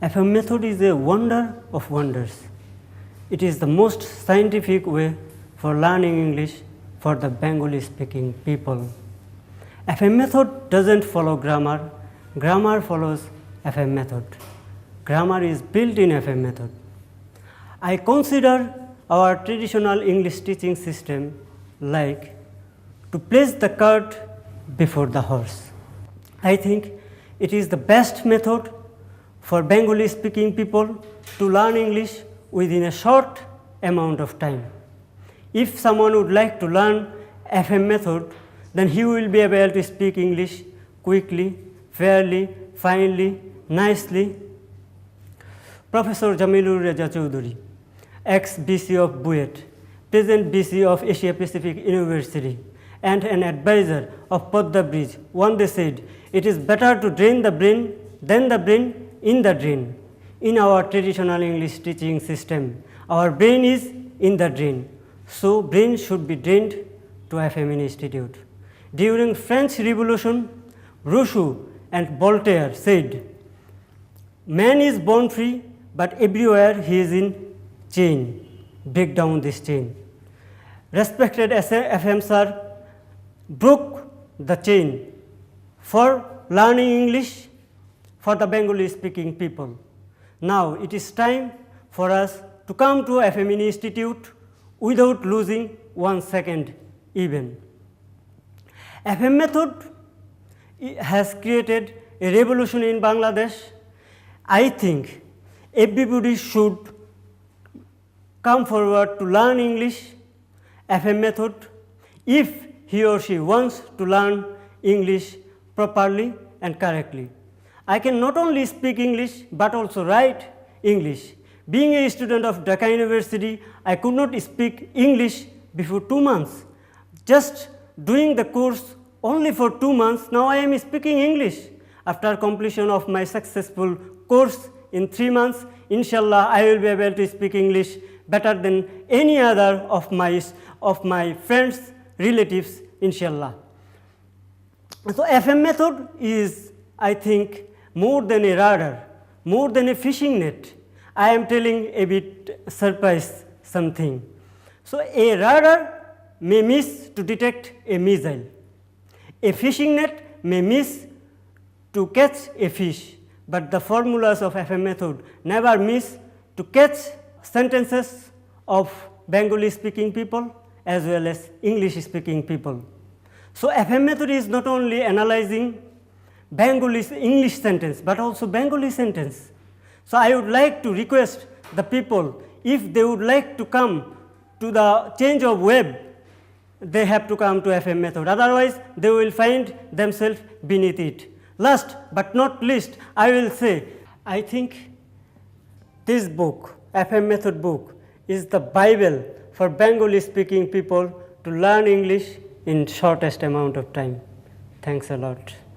FM method is a wonder of wonders. It is the most scientific way for learning English for the Bengali speaking people. FM method doesn't follow grammar, grammar follows FM method. Grammar is built in FM method. I consider our traditional English teaching system like to place the cart before the horse. I think it is the best method for Bengali speaking people to learn English within a short amount of time. If someone would like to learn FM method, then he will be able to speak English quickly, fairly, finely, nicely. Professor Jamilur Reza Choudhury, ex-BC of BUET, present BC of Asia Pacific University, and an advisor of Podda Bridge, one day said, "It is better to drain the brain than the brain in the drain." In our traditional English teaching system, our brain is in the drain, so brain should be drained to FM Institute. During French Revolution, Rousseau and Voltaire said, "Man is born free, but everywhere he is in chain. Break down this chain." Respected FM sir broke the chain for learning English for the Bengali speaking people. Now it is time for us to come to FM Institute without losing 1 second even. FM method has created a revolution in Bangladesh. I think everybody should come forward to learn English, FM method, if he or she wants to learn English properly and correctly. I can not only speak English but also write English. Being a student of Dhaka University, I could not speak English before 2 months. Just doing the course only for 2 months, now I am speaking English. After completion of my successful course in 3 months, inshallah, I will be able to speak English better than any other of my friends, relatives, inshallah. So FM method is, I think, more than a radar, more than a fishing net. I am telling a bit surprise something. So a radar may miss to detect a missile. A fishing net may miss to catch a fish, but the formulas of FM method never miss to catch sentences of Bengali speaking people as well as English speaking people. So FM method is not only analyzing Bengali English sentence but also Bengali sentence. So I would like to request the people, if they would like to come to the change of web, they have to come to FM method, otherwise they will find themselves beneath it. Last but not least, I will say, I think this book, FM method book, is the Bible for Bengali speaking people to learn English in shortest amount of time. Thanks a lot.